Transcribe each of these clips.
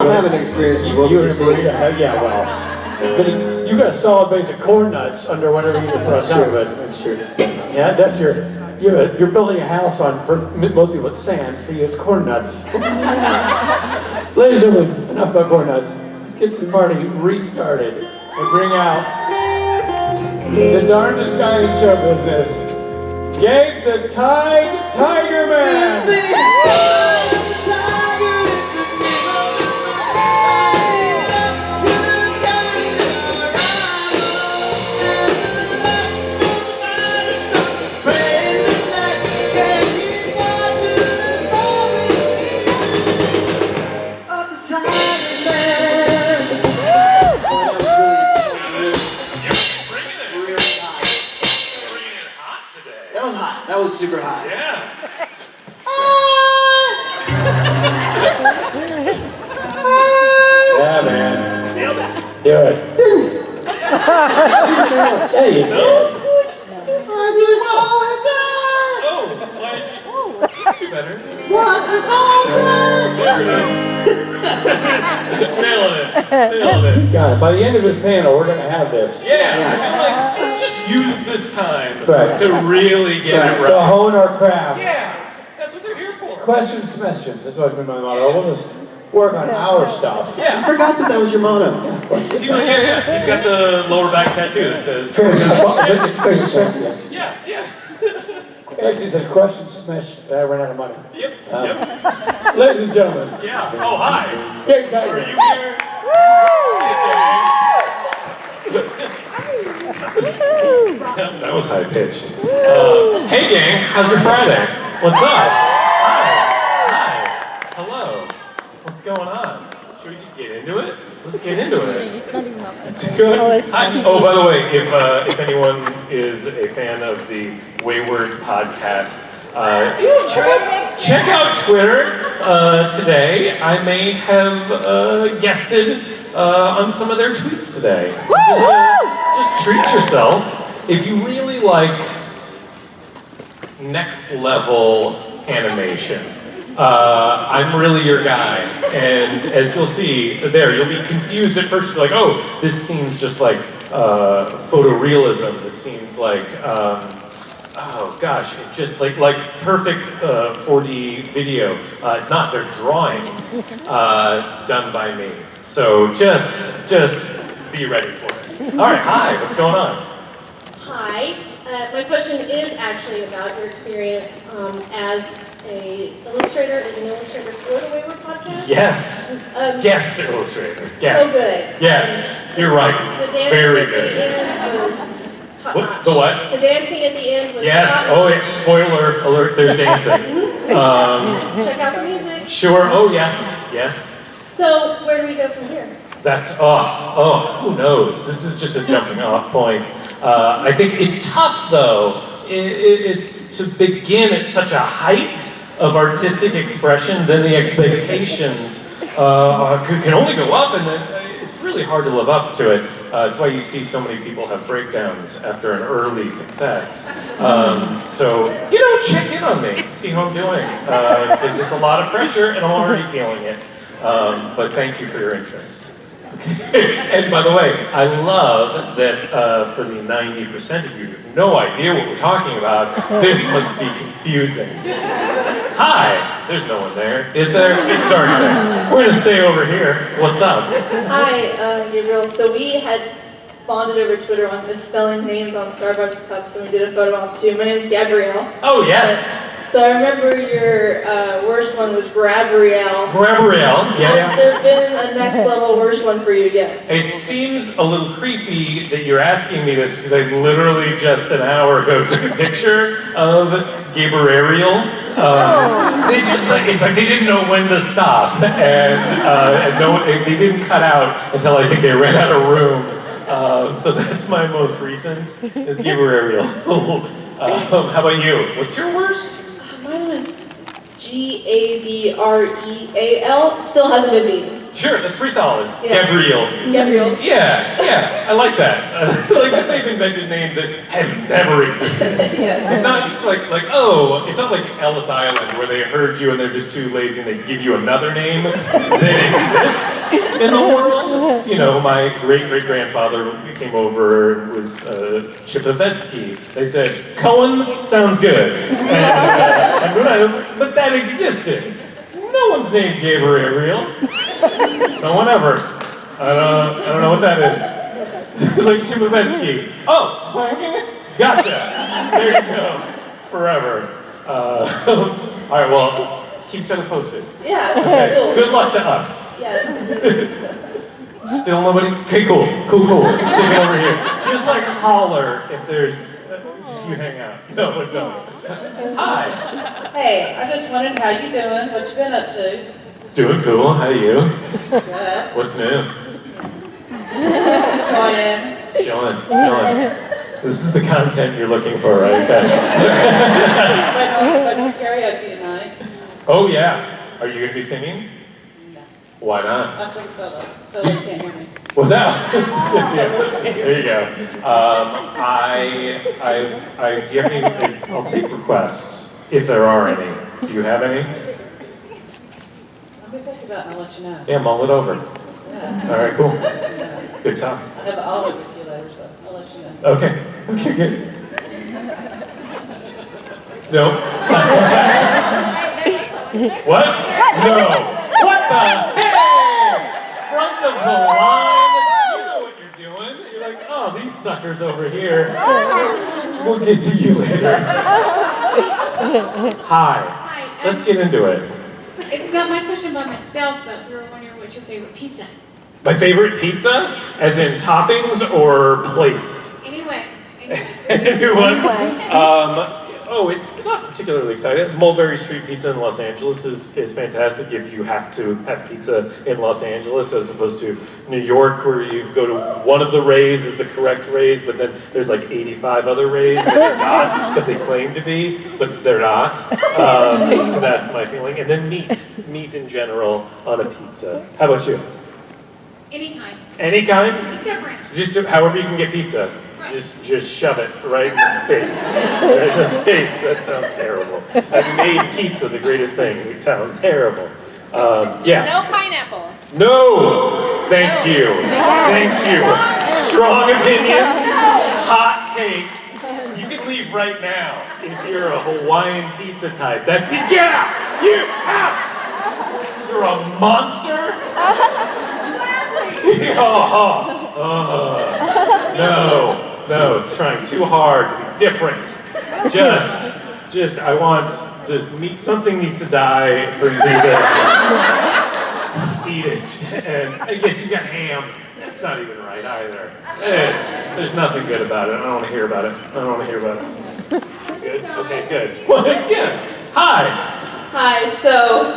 I have an experience with You and a burrito, yeah, well. But you got a solid base of corn nuts under whatever you just put on top of it. That's true. Yeah, that's you're building a house on, for most people it's sand, for you it's corn nuts. Ladies and gentlemen, enough about corn nuts. Let's get this party restarted and bring out the darndest guy in show business, Gabe the Tigerman! That was super hot. Yeah. Yeah, man. Nailed it. Do it. Yeah, you did. Oh, why? Do better. There it is. Nailed it. Nailed it. God, by the end of this panel, we're going to have this. Yeah, I feel like let's just use this time Right. to really get it To right. hone our craft. Yeah, that's what they're here for. Questions, sessions. That's always been my motto. We'll just work on our stuff. I Yeah. forgot that was your motto. Yeah. He's got the lower back tattoo that says. Yeah, yeah. Actually, says questions, smash. I ran out of money. Yep. Ladies and gentlemen, Yeah. Oh, hi. Gabe Are Tigerman. you here? That was high pitched. Hey gang, how's your Friday? What's up? Hi. Hello. What's going on? Should we just get into it? Let's get into it. It's good. Hi. Oh, by the way, if anyone is a fan of the Wayward podcast, check out Twitter today. I may have guested on some of their tweets today. Just treat yourself. If you really like next level animation, I'm really your guy. And as you'll see there, you'll be confused at first. You're like, oh, this seems just like photorealism. This seems like, oh gosh, it just like perfect 4D video. It's not. They're drawings done by me. So just be ready for it. All right, hi. What's going on? Hi. My question is actually about your experience as an illustrator for the Wayward podcast. Yes. Guest illustrator. So Yes. good. Yes, you're right. The dancing Very at good. the end was top What? notch. The what? The dancing at the end was Yes. top Oh, notch. it's spoiler alert. There's dancing. Check out the music. Sure. Oh, yes. Yes. So where do we go from here? That's who knows? This is just a jumping off point. I think it's tough though. It's to begin at such a height of artistic expression, then the expectations can only go up, and then it's really hard to live up to it. It's why you see so many people have breakdowns after an early success. So, check in on me, see how I'm doing, because it's a lot of pressure and I'm already feeling it. But thank you for your interest. And by the way, I love that for the 90% of you who have no idea what we're talking about, this must be confusing. Hi, there's no one there. Is there? It's darkness. We're gonna stay over here. What's up? Hi, Gabriel. So we had bonded over Twitter on misspelling names on Starbucks cups, and we did a photo op too. My name's Gabrielle. Oh, yes. So I remember your worst one was Gabrielle. Gabrielle. Has Yeah. there been a next level worst one for you yet? It seems a little creepy that you're asking me this because I literally just an hour ago took a picture of Gabriel. It's like they didn't know when to stop, and they didn't cut out until I think they ran out of room. So that's my most recent, is Gabriel. How about you? What's your worst? Mine was Gabriel. Still hasn't been beaten. Sure, that's pretty solid. Yeah. Gabriel. Gabriel. Yeah, I like that. Like that they've invented names that have never existed. Yes. It's not just like, it's not like Ellis Island where they heard you and they're just too lazy and they give you another name that exists in the world. You know, my great-great-grandfather came over, it was Chipovetsky. They said, Cohen sounds good. But that existed. No one's named Gabriel. No one ever. I don't know what that is. It's like Chipovetsky. Oh, gotcha. There you go. Forever. All right, well, let's keep each other posted. Yeah. Okay. Cool. Good luck to us. Yes. Still nobody? Okay, cool. Stick it over here. Just like holler if there's, you hang out. No, don't. Hi. Hey, I just wondered how you doing, what you been up to? Doing cool. How are you? Good. What's new? Joining. Chilling. This is the content you're looking for, right, guys? Waiting for karaoke tonight. Oh yeah. Are you gonna be singing? No. Why not? I sing solo, so you can't hear me. What's that? Yeah, there you go. Do you have any? I'll take requests if there are any. Do you have any? Let me think about it and I'll let you know. Yeah, mull it over. Yeah. All right, cool. I'll let you know. Good time. I have an olive with you later, so I'll let you know. Okay, good. No. What? No. What the? Hey! Front of the line. You know what you're doing. You're like, oh, these suckers over here. We'll get to you later. Hi. Let's get into it. It's not my question by myself, but we were wondering what's your favorite pizza? My favorite pizza, as in toppings or place? Anyway. Anyone? It's not particularly exciting. Mulberry Street Pizza in Los Angeles is fantastic if you have to have pizza in Los Angeles as opposed to New York where you go to one of the Rays is the correct Rays, but then there's like 85 other Rays that are not, that they claim to be, but they're not. So that's my feeling. And then meat in general on a pizza. How about you? Any kind. Any kind? Except ranch. Just however you can get pizza. Just shove it right in the face. Right in the face. That sounds terrible. I've made pizza the greatest thing in town. Terrible. Yeah. No pineapple. No. Thank you. Thank you. Strong opinions. Hot takes. You can leave right now if you're a Hawaiian pizza type. That's it. Get out. You out. You're a monster. No, it's trying too hard to be different. Something needs to die for you to eat it. And I guess you got ham. That's not even right either. There's nothing good about it. I don't want to hear about it. Good? Okay, good. Well, yeah. Hi, So,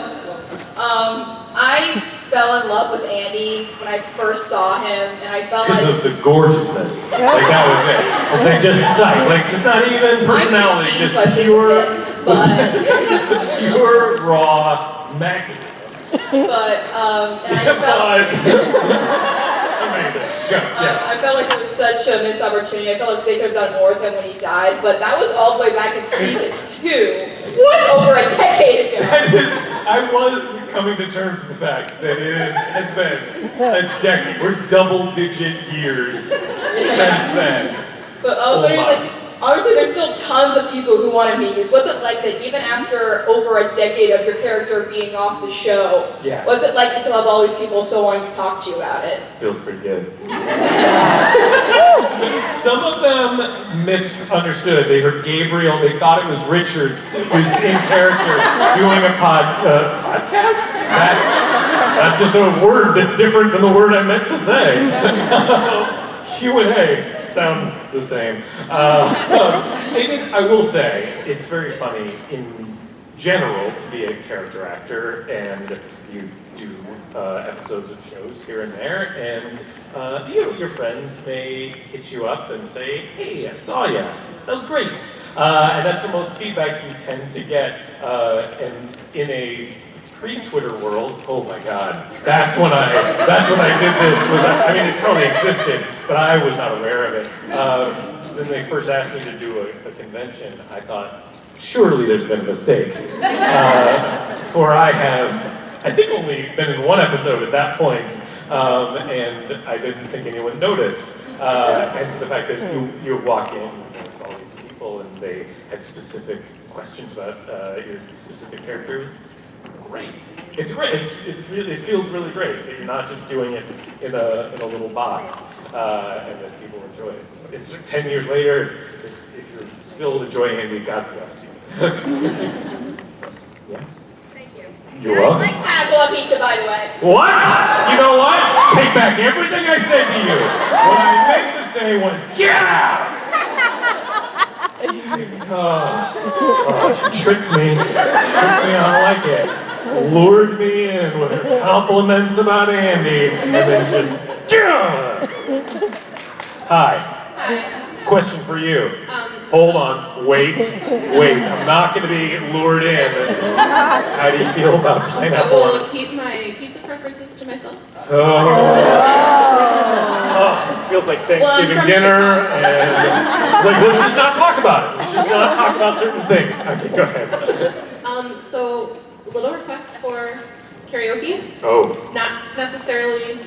I fell in love with Andy when I first saw him, and I felt because like... of the gorgeousness. Like that was it. It's like just sight. Like just not even personality. I'm 16, just so I think pure, but... pure raw magnetism. and I felt... Amazing. Go. Yes. I felt like it was such a missed opportunity. I felt like they could have done more with him when he died, but that was all the way back in season 2. What? Over a decade ago. I was coming to terms with the fact that has been a decade. We're double-digit years since then. But obviously there's still tons of people who want to meet you. So what's it like that even after over a decade of your character being off the show, yes. What's it like to still have all these people still wanting to talk to you about it? Feels pretty good. Some of them misunderstood. They heard Gabriel, they thought it was Richard who was in character doing a podcast? That's just a word that's different than the word I meant to say. Q&A sounds the same. I will say, it's very funny in general to be a character actor, and you do episodes of shows here and there, and your friends may hit you up and say, "Hey, I saw you. That was great." And that's the most feedback you tend to get. And in a pre-Twitter world, oh my God, that's when I did this. I mean, it probably existed, but I was not aware of it. When they first asked me to do a convention, I thought, surely there's been a mistake. For I have, I think, only been in one episode at that point, and I didn't think anyone noticed. And so the fact that you walk in, and there's all these people, and they had specific questions about your specific characters. Great. It's great. It feels really great that you're not just doing it in a little box, and that people enjoy it. So it's 10 years later. If you're still enjoying it, God bless you. Yeah. Thank you. You're welcome. Like pineapple pizza, by the way. What? You know what? Take back everything I said to you. What I meant to say was, get out! She tricked me. I don't like it. Lured me in with her compliments about Andy, and then just, Hi. Question for you. Hold on. Wait. I'm not going to be lured in. How do you feel about I pineapple? will keep my pizza preferences to myself. Oh, this feels like Thanksgiving from dinner, Chicago. and it's like, let's just not talk about it. Let's just not talk about certain things. Okay, go ahead. So, little request for karaoke. Oh, Not necessarily.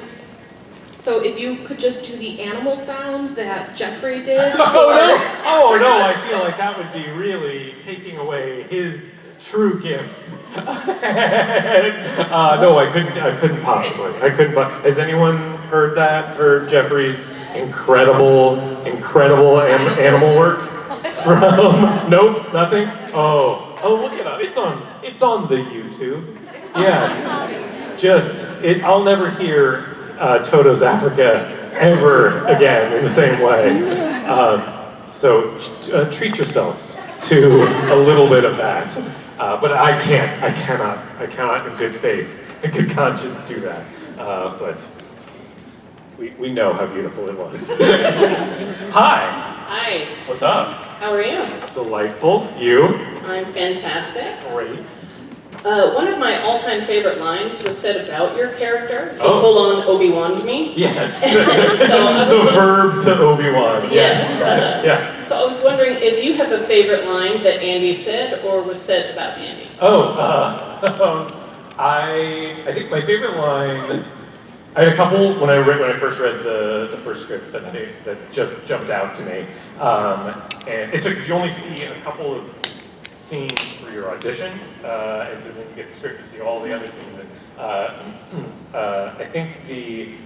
So if you could just do the animal sounds that Jeffrey did. oh no! I feel like that would be really taking away his true gift. No, I couldn't possibly. Has anyone heard that? Heard Jeffrey's incredible animal work? From nope, nothing. Oh, look it up. It's on the YouTube. Yes, I'll never hear Toto's Africa ever again in the same way. So treat yourselves to a little bit of that. But I cannot in good faith, in good conscience do that. But we know how beautiful it was. Hi. Hi, What's up? how are you? Delightful. You? I'm fantastic. Great. One of my all-time favorite lines was said about your character. Oh. Full-on Obi-Wan me. Yes. So The verb to Obi-Wan. Yes. Yeah. So I was wondering if you have a favorite line that Andy said or was said about Andy. I think my favorite line. I had a couple when I first read the first script that just jumped out to me, and it's because you only see a couple of scenes for your audition, and so then you get the script to see all the other scenes. And I think these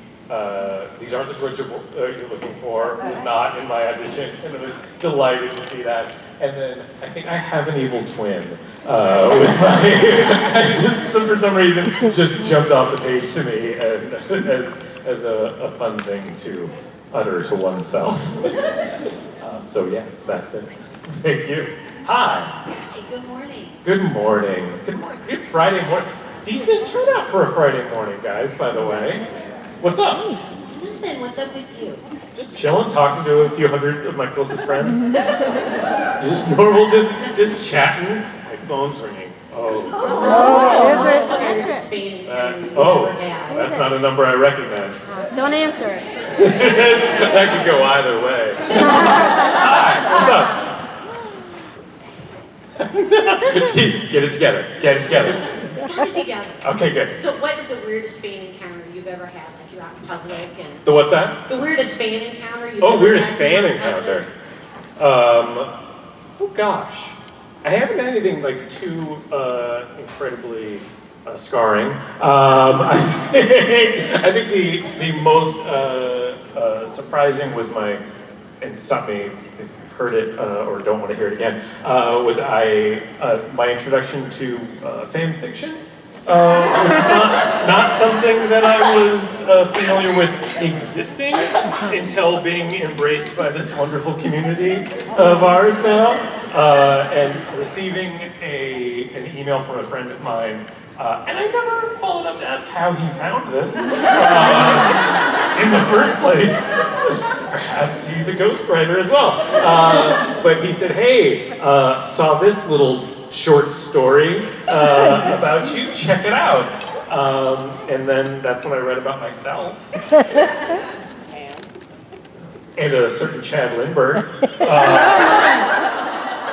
aren't the droids you're looking for was not in my audition, and I was delighted to see that. And then I think I have an evil twin. Was my for some reason just jumped off the page to me and as a fun thing to utter to oneself. So yes, that's it. Thank you. Hi. Hey, good morning. Good morning. Good morning. Good Friday morning. Decent turnout for a Friday morning, guys, by the way. What's up? Nothing. What's up with you? Just chilling, talking to a few hundred of my closest friends. Just normal, just chatting. My phone's ringing. That's That's not a number I recognize. Don't answer it. That could go either way. Hi, what's up? Get it together. Got it together. Okay, good. So what is the weirdest fan encounter you've ever had? Like you're out in public and... The what's that? The weirdest fan encounter you've Oh, ever weirdest had? fan encounter. Oh gosh. I haven't had anything like too incredibly scarring. I think the most surprising was and stop me if you've heard it or don't want to hear it again, was my introduction to fan fiction. was not something that I was familiar with existing until being embraced by this wonderful community of ours now, and receiving an email from a friend of mine. And I never followed up to ask how he found this in the first place. Perhaps he's a ghostwriter as well. But he said, hey, saw this little short story about you, check it out. And then that's when I read about myself. And a certain Chad Lindbergh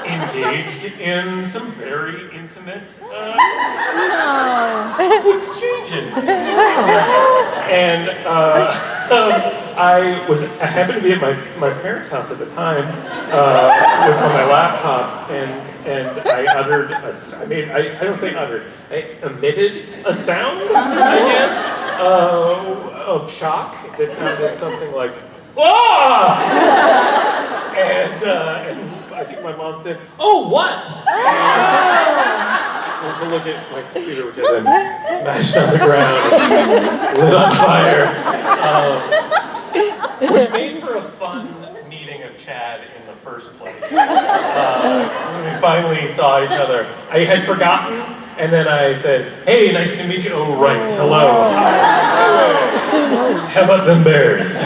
engaged in some very intimate exchanges. And I happened to be at my parents' house at the time on my laptop, and I uttered I don't say uttered, I emitted a sound, I guess, of shock that sounded something like, "Ah!" And I think my mom said, "Oh, what?" And to look at my computer, which had been smashed on the ground, lit on fire, which made for a fun meeting of Chad in the first place. When we finally saw each other, I had forgotten, and then I said, "Hey, nice to meet you." "Oh, right, hello. How about them bears?"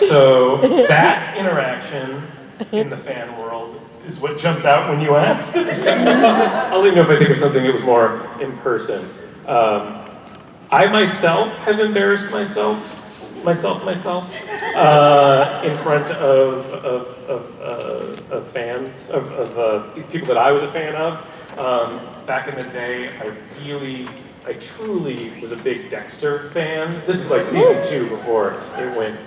So that interaction in the fan world is what jumped out when you asked. I'll let you know if I think of something that was more in person. I myself have embarrassed myself in front of fans, of people that I was a fan of. Back in the day, I truly was a big Dexter fan. This was like season 2 before it went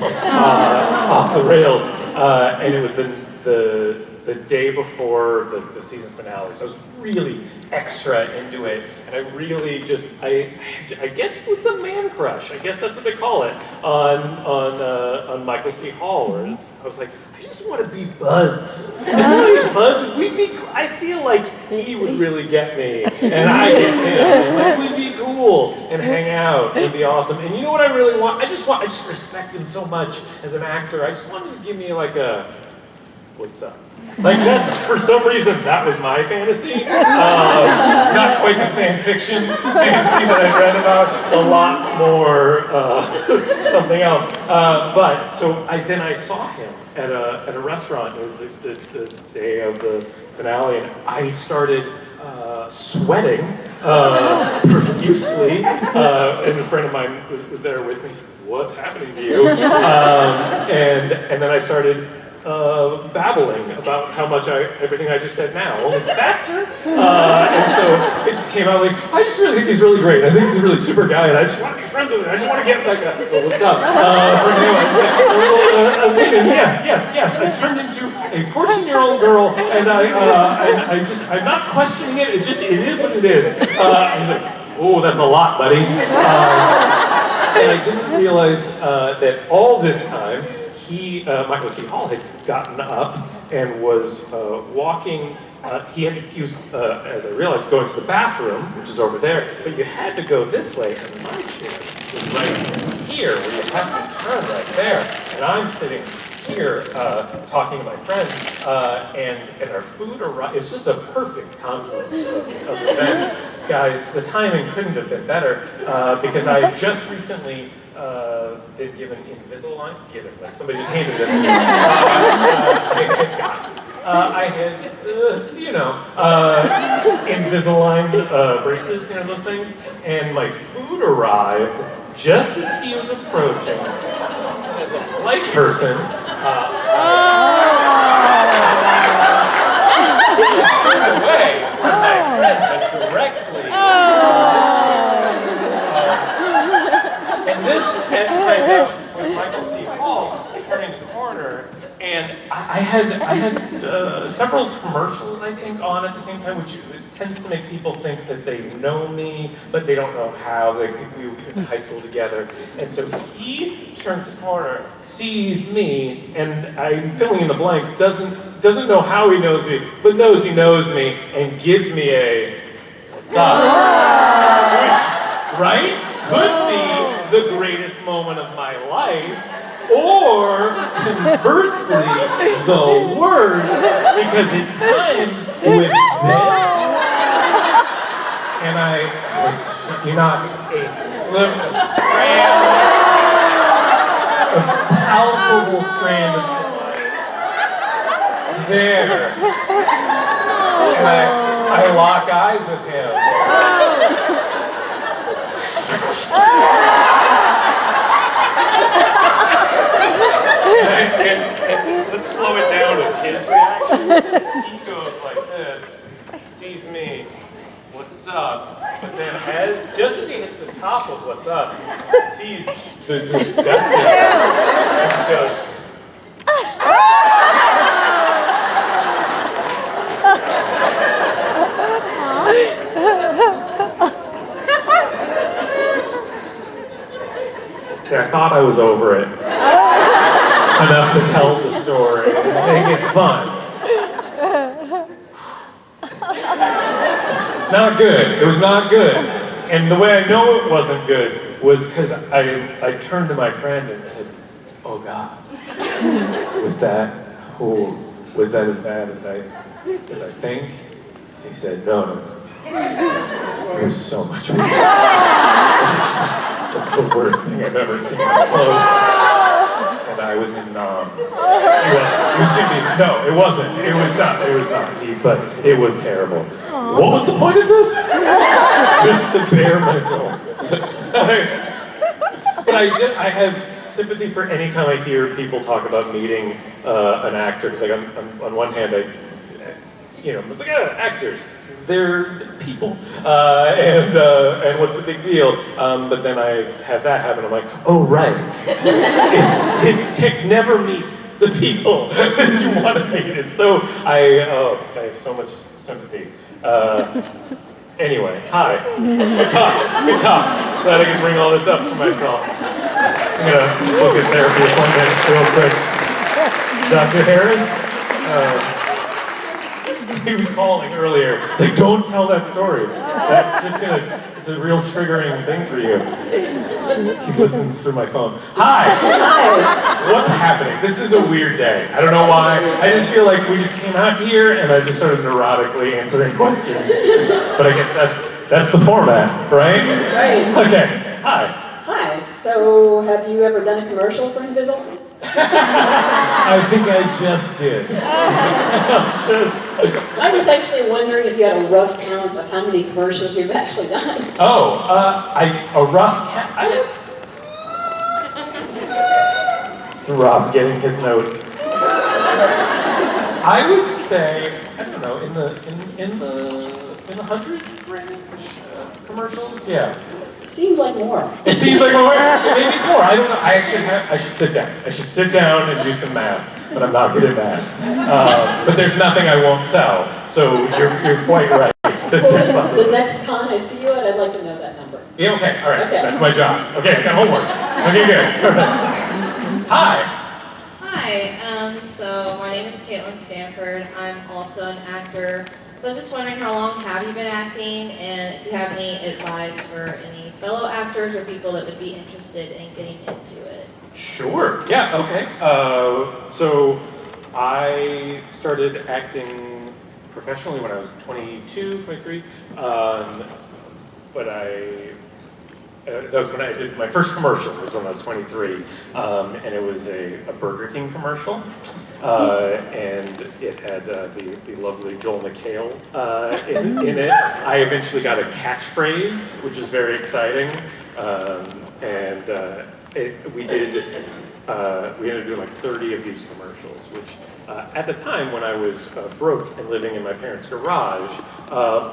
off the rails, and it was the day before the season finale. So I was really extra into it, and I really just I guess it's a man crush. I guess that's what they call it on Michael C. Hall. Where I was like, I just want to be buds. I just want to be buds. I feel like he would really get me, and I get him. Like, we'd be cool and hang out. It'd be awesome. And you know what I really want? I just respect him so much as an actor. I just want him to give me like a, what's up? Like that's, for some reason, that was my fantasy. Not quite the fan fiction fantasy that I read about, a lot more something else. But so then I saw him at a restaurant. It was the day of the finale, and I started sweating profusely. And a friend of mine was there with me. He said, "What's happening to you?" And then I started babbling about how much everything I just said now, only faster. And so it just came out like, I just really think he's really great. I think he's a really super guy, and I just want to be friends with him. I just want to get like what's up? From him. Yes. I turned into a 14-year-old girl, and I'm not questioning it. It is what it is. And he's like, "Oh, that's a lot, buddy." And I didn't realize that all this time, Michael C. Hall had gotten up and was walking. He was, as I realized, going to the bathroom, which is over there. But you had to go this way, and my chair was right here, where you have to turn right there. And I'm sitting here talking to my friends, and our food arrived. It's just a perfect confluence of events, guys. The timing couldn't have been better because I just recently. Been given Invisalign. Like somebody just handed it to me. I had Invisalign braces, those things, and my food arrived just as he was approaching. As a polite person, turned away from my friend, but directly. And this had timed out with Michael C. Hall turning the corner, and I had several commercials, I think, on at the same time, which tends to make people think that they know me, but they don't know how. They think we went to high school together. And so he turns the corner, sees me, and I'm filling in the blanks, doesn't know how he knows me, but knows he knows me, and gives me a, What's up? Which, right, could be the greatest moment of my life, or conversely, the worst, because it timed with this. And I was, not a slim strand, a palpable strand of sunlight. There. And I lock eyes with him. And let's slow it down with his reaction. He goes like this, sees me, what's up? But then just as he hits the top of what's up, sees the disgustingness and just goes, see, I thought I was over it enough to tell the story and make it fun. It's not good. It was not good. And the way I know it wasn't good was because I turned to my friend and said, oh God, was that as bad as I think? He said, no. It was so much worse. That's the worst thing I've ever seen up close. And I was in It was Jimmy. No, it wasn't. It was not. But it was terrible. What was the point of this? Just to bare myself. But I have sympathy for any time I hear people talk about meeting an actor. Because like on one hand, it's like, actors. They're people, and what's the big deal? But then I have that happen. I'm like, oh right, it's never meet the people that you want to meet. And so I have so much sympathy. Anyway, hi. Good talk. Glad I can bring all this up for myself. I'm gonna book a therapy appointment real quick. Dr. Harris. He was calling earlier. It's like, don't tell that story. That's just it's a real triggering thing for you. He listens through my phone. Hi! What's happening? This is a weird day. I don't know why. I just feel like we just came out here and I just started neurotically answering questions. But I guess that's the format, right? Right. Okay. Hi. Hi. So, have you ever done a commercial for Invisalign? I think I just did. I was actually wondering if you had a rough count of how many commercials you've actually done. Oh, a rough count. It's Rob getting his note. I would say, I don't know, in the 100 range commercials. Yeah. Seems like more. It seems like more. Maybe it's more. I don't know. I should sit down. I should sit down and do some math, but I'm not good at math. But there's nothing I won't sell. So you're quite right. Well, the next con I see you at, I'd like to know that number. Yeah. Okay. All right. Okay. That's my job. Okay. I got homework. Okay. Good. Hi. Hi. So my name is Caitlin Stanford. I'm also an actor. So I was just wondering, how long have you been acting, and if you have any advice for any fellow actors or people that would be interested in getting into it? Sure. Yeah. Okay. So I started acting professionally when I was 22, 23. But that was when I did my first commercial. Was when I was 23, and it was a Burger King commercial, and it had the lovely Joel McHale in it. I eventually got a catchphrase, which was very exciting, we ended up doing like 30 of these commercials, which at the time when I was broke and living in my parents' garage,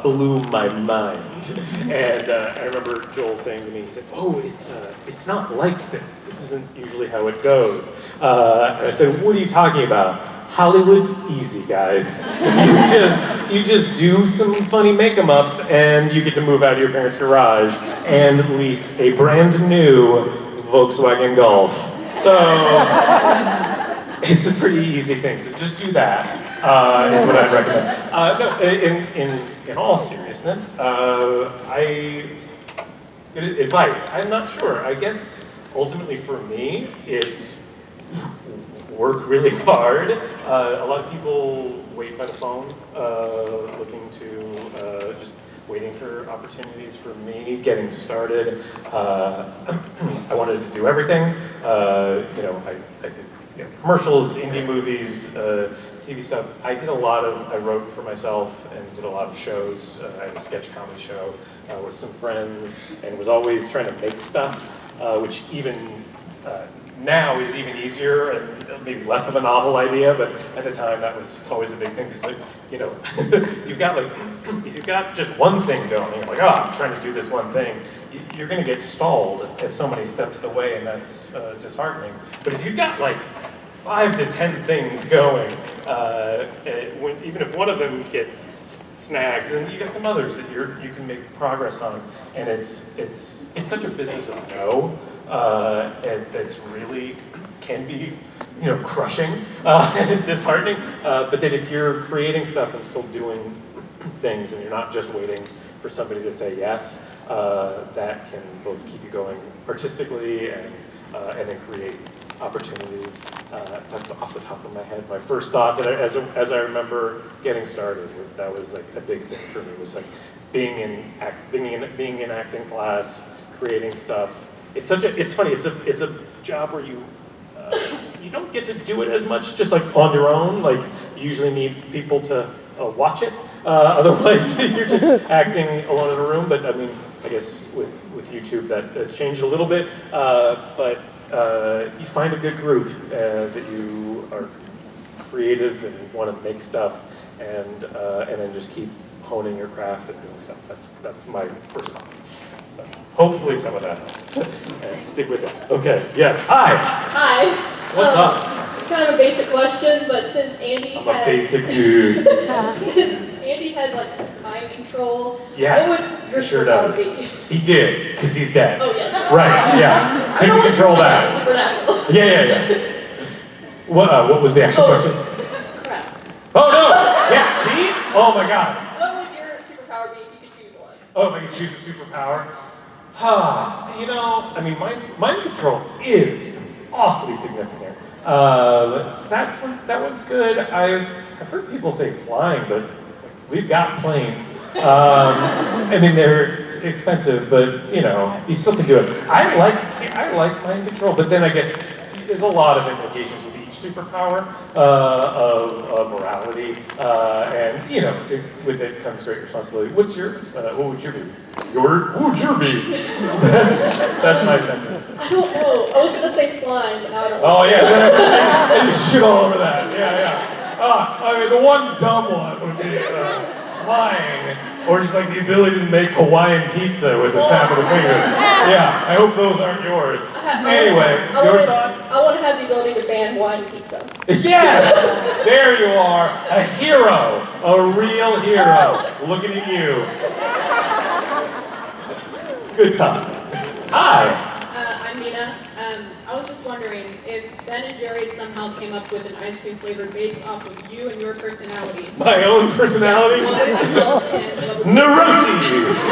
blew my mind. And I remember Joel saying to me, he said, oh, it's not like this. This isn't usually how it goes. And I said, what are you talking about? Hollywood's easy, guys. You just do some funny make-em-ups and you get to move out of your parents' garage and lease a brand new Volkswagen Golf. So it's a pretty easy thing, so just do that. is what I'd recommend. No, in all seriousness, advice, I'm not sure. I guess ultimately for me, it's work really hard. A lot of people wait by the phone, looking to just waiting for opportunities. For me, getting started, I wanted to do everything. I did commercials, indie movies, TV stuff. I wrote for myself and did a lot of shows. I had a sketch comedy show with some friends and was always trying to make stuff, which even now is even easier and maybe less of a novel idea, but at the time that was always a big thing. It's like, you've got if you've got just one thing going, you're like, I'm trying to do this one thing, you're gonna get stalled at so many steps of the way, and that's disheartening. But if you've got 5 to 10 things going, even if one of them gets snagged, then you got some others that you can make progress on. And it's such a business of no, and that's really can be crushing and disheartening. But then if you're creating stuff and still doing things, and you're not just waiting for somebody to say yes, that can both keep you going artistically and then create opportunities. That's off the top of my head. My first thought, that as I remember getting started, was a big thing for me. Was being in acting class, creating stuff. It's funny. It's a job where you don't get to do it as much just on your own. You usually need people to watch it. Otherwise, you're just acting alone in a room. But I mean, I guess with YouTube that has changed a little bit. But you find a good group that you are creative and want to make stuff, and then just keep honing your craft and doing stuff. That's my first thought. So hopefully some of that helps, and stick with it. Okay. Yes. Hi. Hi. What's up? It's kind of a basic question, but since Andy I'm a basic dude. Since Andy has mind control, Yes, what would your he sure superpower does. be? He did, because he's dead. Oh yeah. Right, yeah. Couldn't control that. Supernatural. Yeah. What was the actual question? Crap. Oh no! Yeah, see? Oh my god. What would your superpower be if you could choose one? Oh, if I could choose a superpower? Mind control is awfully significant. That one's good. I've heard people say flying, but we've got planes. They're expensive, but you still can do it. I like mind control, but then I guess there's a lot of implications with each superpower of morality, and with it comes great responsibility. What would your be? What would your be? That's my sentence. I don't know. I was gonna say flying, but now I don't know. Oh yeah, and just shit all over that. Yeah. The one dumb one would be flying, or just the ability to make Hawaiian pizza with a snap of the fingers. Yeah, I hope those aren't yours. Anyway, your thoughts? I want to have the ability to ban Hawaiian pizza. Yes! There you are, a hero, a real hero. Looking at you. Good time. Hi. I'm Nina. I was just wondering if Ben and Jerry's somehow came up with an ice cream flavor based off of you and your personality. My own personality? What would it result in? Neuroses!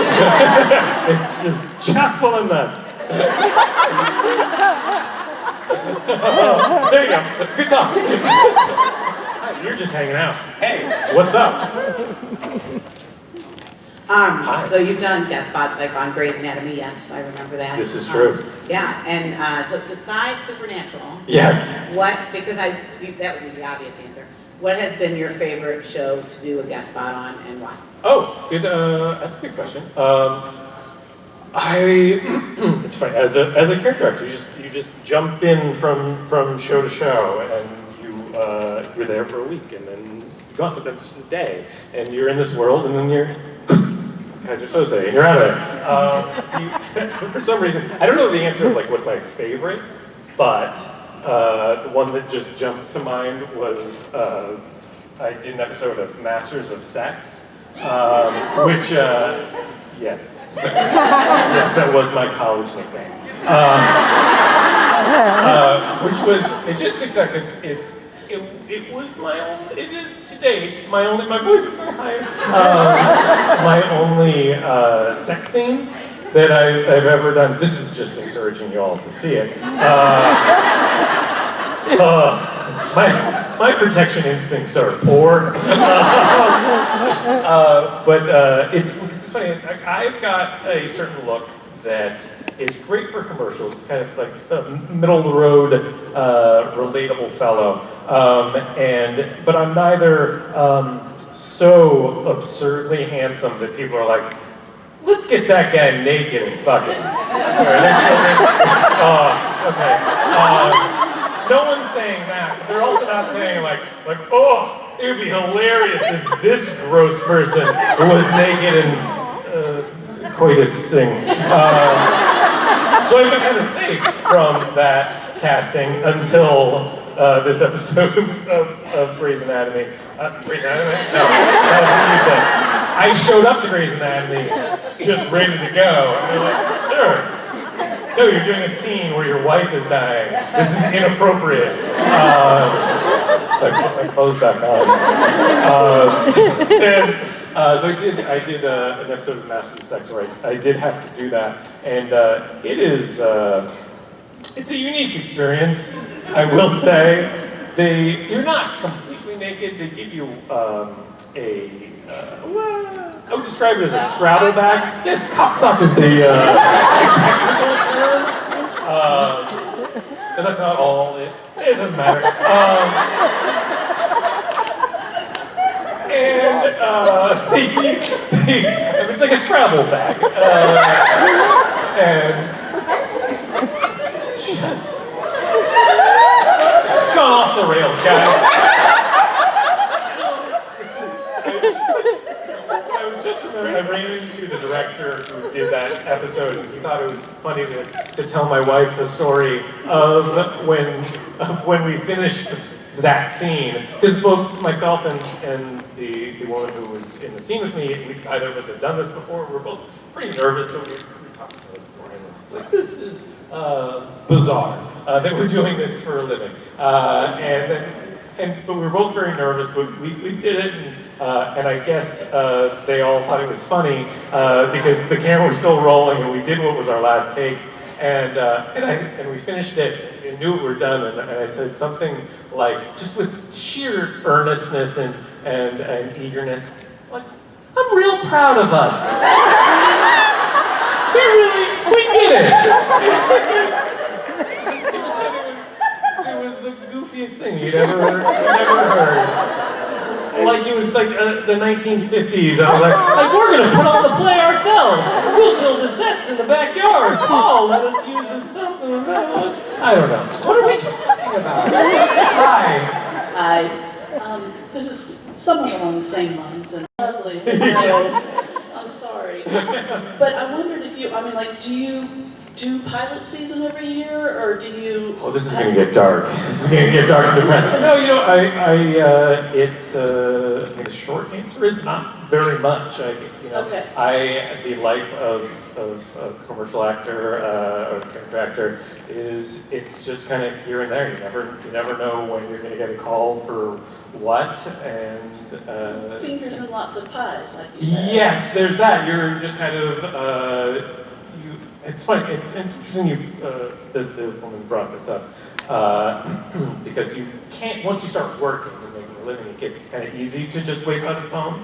It's just chock full of nuts. There you go. Good talk. Hi, you're just hanging out. Hey, what's up? So you've done guest spots on Grey's Anatomy, yes, I remember that. This is true. Yeah, and so besides Supernatural, Yes. because that would be the obvious answer, what has been your favorite show to do a guest spot on and why? Oh, good. That's a good question. It's funny, as a character actor, you just jump in from show to show, and you're there for a week, and then you go on, sometimes just a day, and you're in this world, and then you're Kaiser Sose, and you're out of it. For some reason, I don't know the answer of what's my favorite, but the one that just jumped to mind was I did an episode of Masters of Sex, which yes, that was my college nickname. Which was, it just sticks out because it was it is to date, my voice is very high, my only sex scene that I've ever done. This is just encouraging you all to see it. My protection instincts are poor. But it's funny, I've got a certain look that is great for commercials. It's kind of like a middle-of-the-road, relatable fellow. But I'm neither so absurdly handsome that people are like, let's get that guy naked and fuck him. Okay. No one's saying that. They're also not saying like, oh, it would be hilarious if this gross person was naked and coitusing. So I've been kind of safe from that casting until this episode of Grey's Anatomy. Grey's Anatomy? No, that was what you said. I showed up to Grey's Anatomy just ready to go. And they're like, sir, no, you're doing a scene where your wife is dying. This is inappropriate. So I put my clothes back on. So I did an episode of Master of Sex where I did have to do that, and it is it's a unique experience, I will say. You're not completely naked. They give you I would describe it as a Scrabble bag. Yes, cocksock is the technical term. But that's not all. It doesn't matter. It's like a Scrabble bag. And just this has gone off the rails, guys. I ran into the director who did that episode, and he thought it was funny to tell my wife the story of when we finished that scene, because both myself and the woman who was in the scene with me, either of us had done this before. We were both pretty nervous, but we talked about it beforehand. Like, this is bizarre that we're doing this for a living, but we were both very nervous. But we did it, and I guess they all thought it was funny because the camera was still rolling, and we did what was our last take, and we finished it. And knew we were done, and I said something like, just with sheer earnestness and eagerness, like, I'm real proud of us. We did it. It was the goofiest thing you'd ever heard. Like, it was like the 1950s. I was like, we're gonna put on the play ourselves. We'll build the sets in the backyard. Paul, let us use this something. I don't know. What are we talking about? Hi. This is somewhat along the same lines, and lovely. I'm sorry. But I wondered if you, do you do pilot season every year, or do you... Oh, this is going to get dark. This is going to get dark and depressing. No, the short answer is not very much. Okay. The life of a commercial actor or a character actor it's just kind of here and there. You never know when you're going to get a call for what, and... Fingers and lots of pies, like you said. Yes, there's that. You're just kind of... It's funny. It's interesting the woman brought this up because you can't, once you start working and making a living, it gets kind of easy to just wait by the phone.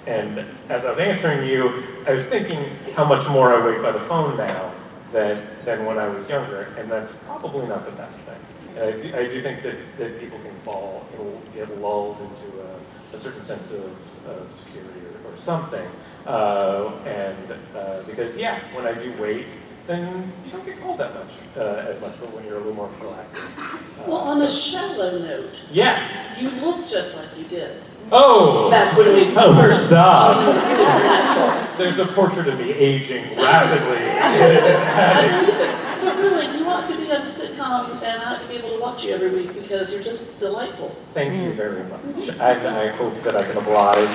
And as I was answering you, I was thinking how much more I wait by the phone now than when I was younger, and that's probably not the best thing. And I do think that people can get lulled into a certain sense of security or something. Because when I do wait, then you don't get called that much, as much, but when you're a little more proactive. Well, on a shallow note, yes, you look just like you did. Oh! Back when we first stop! saw you in Supernatural. There's a portrait of me aging rapidly. But really, you ought to be on a sitcom, and I ought to be able to watch you every week because you're just delightful. Thank you very much. And I hope that I can oblige.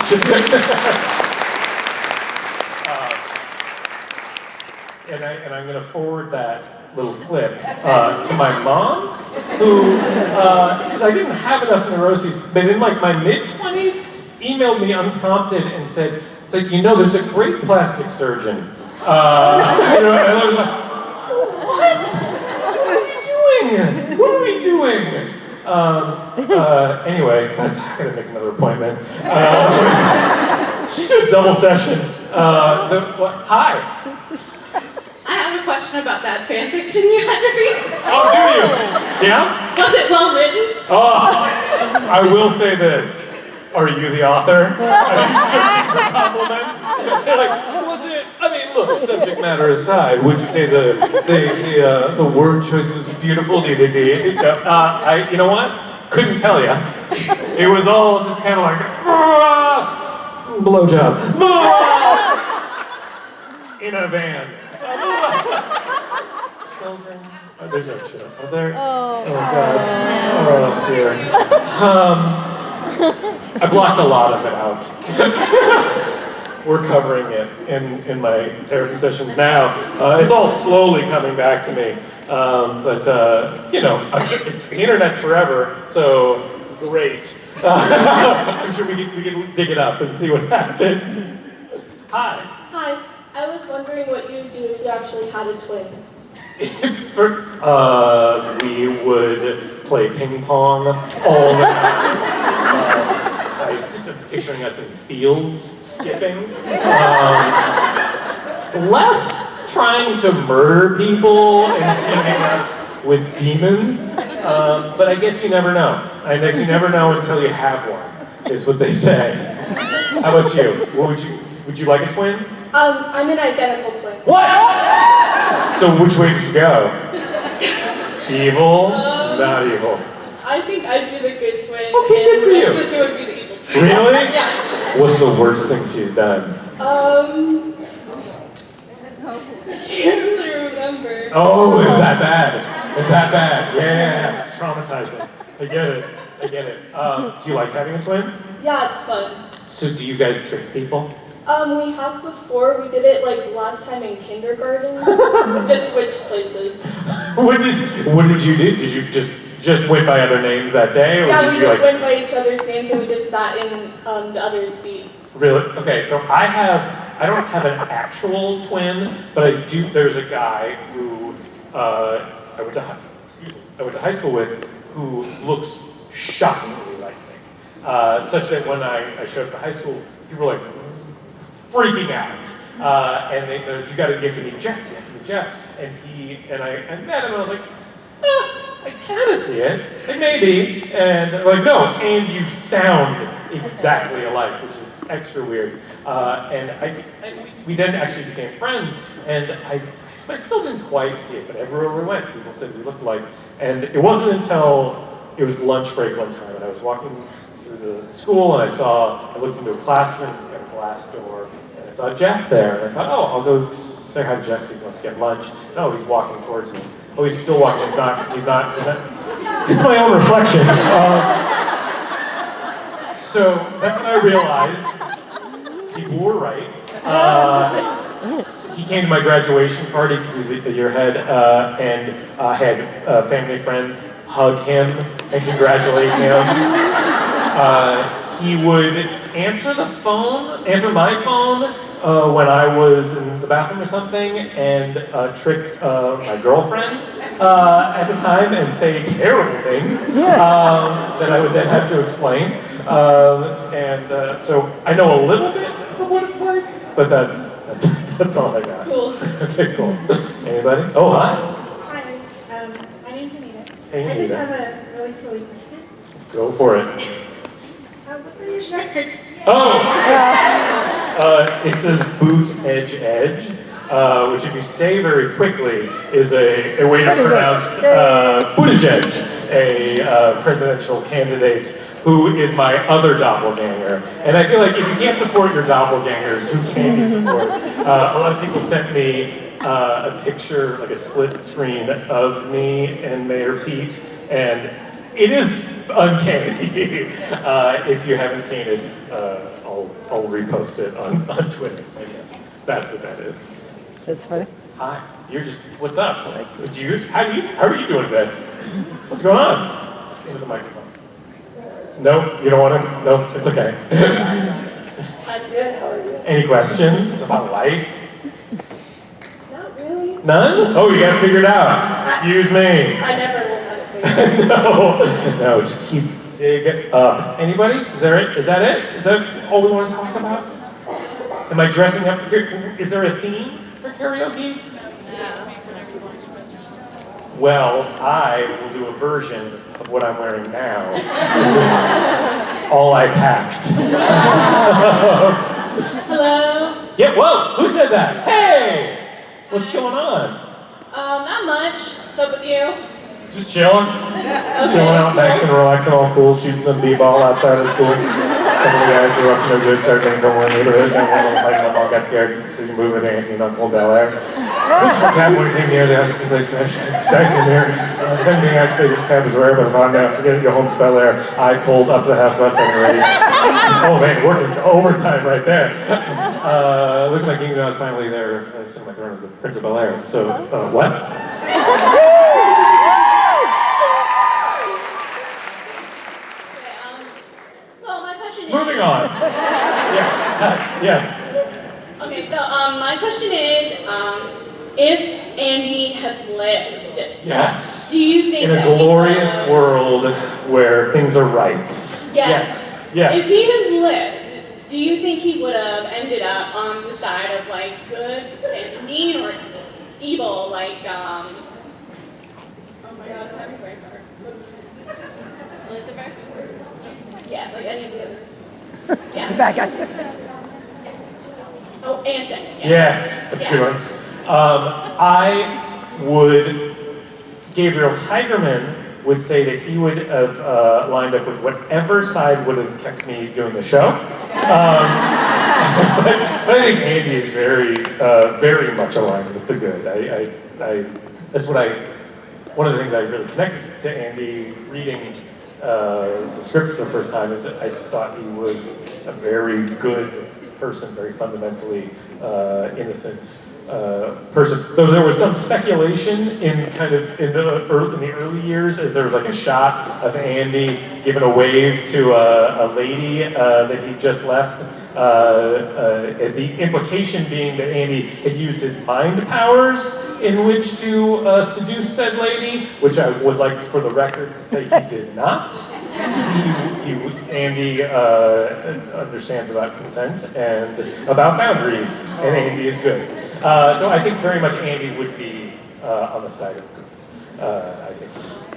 And I'm going to forward that little clip to my mom, who, because I didn't have enough neuroses, but in like my mid-20s, emailed me unprompted and said, it's like, you know, there's a great plastic surgeon. You know, and I was like, what? What are we doing? What are we doing? Anyway, I gotta make another appointment. Just do a double session. Hi. I have a question about that fan fiction you had to read. Oh, do you? Yeah? Was it well written? Oh, I will say this. Are you the author? Are you searching for compliments? They're like, was it? I mean, look, subject matter aside, would you say the word choice was beautiful? Do you think you know what? Couldn't tell you. It was all just kind of like, blowjob. In a van. Children. Oh, there's no children. Are there? Oh God. Oh dear. I blocked a lot of it out. We're covering it in my therapy sessions now. It's all slowly coming back to me. But you know, it's the internet's forever, so great. I'm sure we can dig it up and see what happens. Hi. Hi. I was wondering what you would do if you actually had a twin. We would play ping pong all the time. I just am picturing us in fields skipping. Less trying to murder people and teaming up with demons. But I guess you never know. I guess you never know until you have one, is what they say. How about you? What would you like a twin? I'm an identical twin. What? So which way did you go? Evil? Not evil. I think I'd be the good twin. Okay, good for and you. my sister would be the evil twin. Really? Yeah. What's the worst thing she's done? I can't really remember. Oh, is that bad? Is that bad? Yeah. It's traumatizing. I get it. Do you like having a twin? Yeah, it's fun. So do you guys trick people? We have before. We did it like last time in kindergarten. Just switched places. What did you do? Did you just went by other names that day, or Yeah, did we you just like? went by each other's names and we just sat in the other's seat. Really? Okay, so I don't have an actual twin, but I do. There's a guy who I went to high school with who looks shockingly like me, such that when I showed up to high school, people were like freaking out, and you got to give to me Jeff, you have to meet Jeff, and I met him and I was like, I kind of see it, like maybe, and they're like, no, and you sound exactly alike, which is extra weird, and we then actually became friends, and I still didn't quite see it, but everywhere we went, people said we looked alike, and it wasn't until it was lunch break one time, and I was walking through the school, and I looked into a classroom, it's got a glass door, and I saw Jeff there, and I thought, oh, I'll go say hi to Jeff, see if he wants to get lunch. No, he's walking towards me. Oh, he's still walking, he's not, it's my own reflection. So that's when I realized people were right. He came to my graduation party because he was a year ahead, and I had family friends hug him and congratulate him. He would answer my phone when I was in the bathroom or something, and trick my girlfriend at the time and say terrible things that I would then have to explain. So I know a little bit of what it's like, but that's all I got. Cool. Okay, cool. Anybody? Oh, hi. Hi, my name's Anita. Hey, I just Anita. have a really silly question. Go for it. What's on your shirt? It says boot edge edge, which if you say very quickly is a way to pronounce Buttigieg, a presidential candidate who is my other doppelganger. And I feel like if you can't support your doppelgangers, who can you support? A lot of people sent me a picture, like a split screen of me and Mayor Pete, and it is uncanny. If you haven't seen it, I'll repost it on Twitter, so yes, that's what that is. That's funny. Hi. You're just, what's up? How are you doing today? What's going on? Just into the microphone. No, you don't want to? No, it's okay. I'm good, how are you? Any questions about life? Not really. None? Oh, you gotta figure it out. Excuse me. I never know how to figure it out. No, just keep dig up. Anybody? Is that it? Is that all we want to talk about? Am I dressing up? Is there a theme for karaoke? Well, I will do a version of what I'm wearing now. It's all I packed. Hello? Yeah, whoa, who said that? Hey! What's going on? Not much. What's up with you? Just chilling. Chilling out, maxing, relaxing, all cool, shooting some b-ball outside of school. A couple of guys who were up to no good, started doing something in the neighborhood, got one little fighting up, all got scared, so you move with Auntie and Uncle Bel Air. This cab when it came near the house, place finished. It's nice in here. Depending I'd say this cab was rare, but if I'm gonna forget your home to Bel Air, I pulled up to the house about 7 already. Oh man, work is overtime right there. Looked like you know, I was finally there, sitting my throne as the Prince of Bel Air. So, what? Moving on. Yes. Okay, so my question is, if Andy had lived, Yes. do you think in a that glorious he would, world where things are right. Yes. Yes. If he had lived, do you think he would have ended up on the side of like good, Sam Dean, or evil, like oh my God, I'm having a brain fart. Elizabeth? Yeah, like any of the others. Yeah. Oh, Anson. Yes, that's a good one. I would, Gabriel Tigerman would say that he would have lined up with whatever side would have kept me doing the show. But I think Andy is very much aligned with the good. That's what one of the things I really connected to Andy reading the script for the first time is that I thought he was a very good person, very fundamentally innocent person. Though there was some speculation in the early years, as there was like a shot of Andy giving a wave to a lady that he just left. The implication being that Andy had used his mind powers in which to seduce said lady, which I would like for the record to say he did not. Andy understands about consent and about boundaries, and Andy is good. So I think very much Andy would be on the side of good. I think he's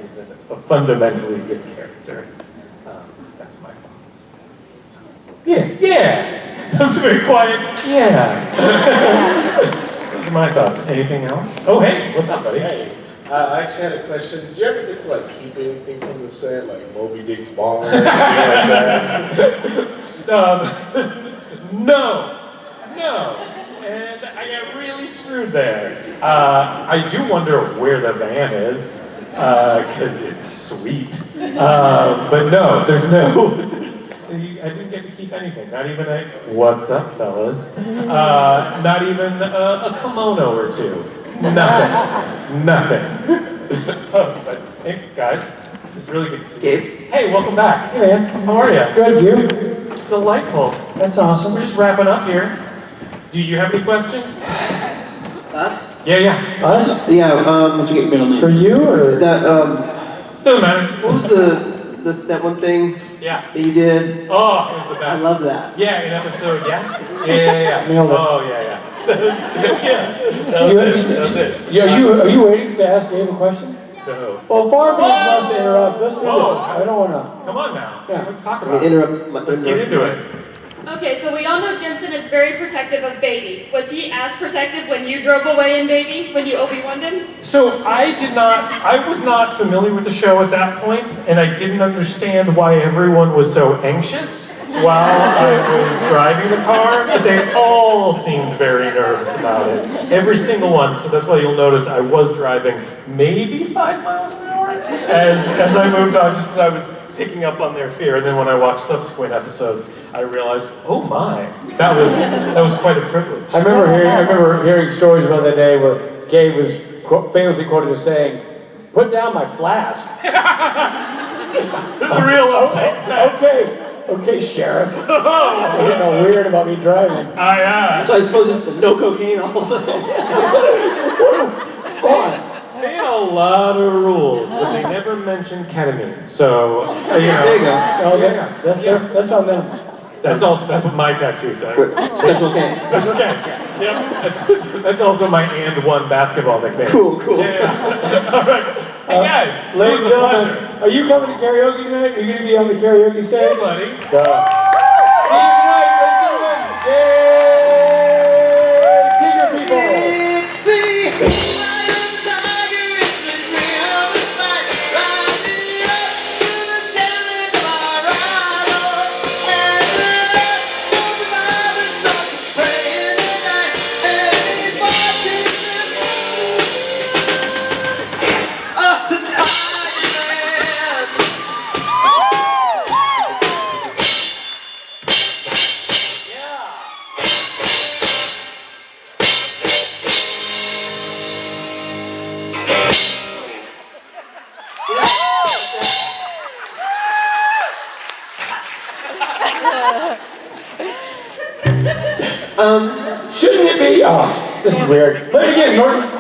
a fundamentally good character. That's my thoughts. Yeah. That was very quiet. Yeah. Those are my thoughts. Anything else? Oh, hey, what's up, buddy? Hey, I actually had a question. Did you ever get to like keep anything from the set, like Moby Dick's ball or anything like that? No. And I got really screwed there. I do wonder where the van is, because it's sweet. But no, there's no. I didn't get to keep anything. Not even a "What's up, fellas?" Not even a kimono or two. Nothing. But hey, guys, it's really good to see you. Hey, welcome back. Hey, man. How are you? Good, you? Delightful. That's awesome. We're just wrapping up here. Do you have any questions? Us? Yeah. Us? Yeah, what'd you get middle name? For you, or? Doesn't matter. What was that one thing that you did? Oh, it was the best. I love that. Yeah, in episode, Yeah. Nailed it. Oh, yeah. That was it. Are you waiting to ask Dave a question? No. Well, Farby wants to interrupt. Let's do this. I don't want to. Come on now. Yeah. Let's talk about it. Let's get into it. Okay, so we all know Jensen is very protective of Baby. Was he as protective when you drove away in Baby, when you Obi-Wan'd him? So I was not familiar with the show at that point, and I didn't understand why everyone was so anxious while I was driving the car, but they all seemed very nervous about it. Every single one, so that's why you'll notice I was driving maybe 5 miles an hour as I moved on, just because I was picking up on their fear. And then when I watched subsequent episodes, I realized, oh my, that was quite a privilege. I remember hearing stories about that day where Gabe was famously quoted as saying, "Put down my flask." This is a real uptight set. Okay, Sheriff. You know, weird about me driving. Yeah. So I suppose it's no cocaine also. They had a lot of rules, but they never mentioned ketamine. So, There you go. Oh, that's on them. That's what my tattoo says. Special K. Special K. Yep. That's also my and one basketball nickname. Cool. Yeah. All right. Hey guys, Ladies it and was a gentlemen, pleasure. are you coming to karaoke tonight? Are you going to be on the karaoke stage? Hey, buddy. See you tonight, ladies and gentlemen. Yay! Tiger people. It's the Shouldn't it be? Oh, this is weird. Play it again, Norton.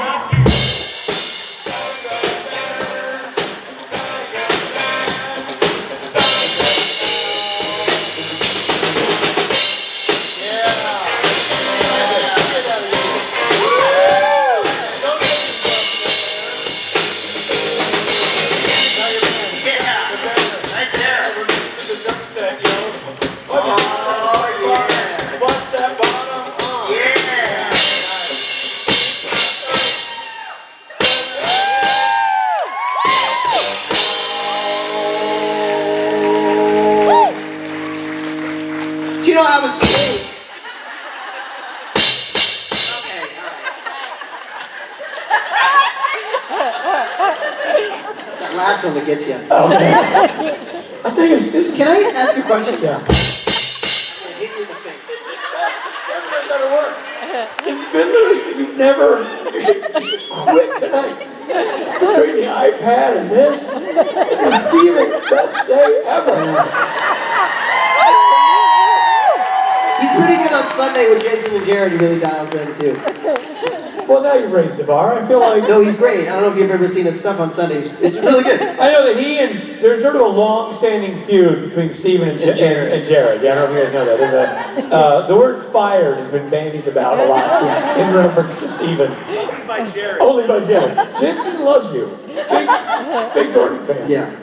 You know, I was. Okay, all right. It's that last one that gets you. Okay. I think it's just. Can I ask you a question? Yeah. I'm gonna hit you in the face. Never done better work. It's been literally, you should quit tonight. Between the iPad and this is Steven's best day ever. He's pretty good on Sunday with Jensen and Jared. He really dials in too. Well, now you've raised the bar. I feel like... No, he's great. I don't know if you've ever seen his stuff on Sundays. It's really good. I know that there's sort of a long-standing feud between Steven and Jared. Yeah, I don't know if you guys know that. There's the word fired has been bandied about a lot in reference to Steven. Only by Jared. Only by Jared. Jensen loves you. Big Gordon fan. Yeah.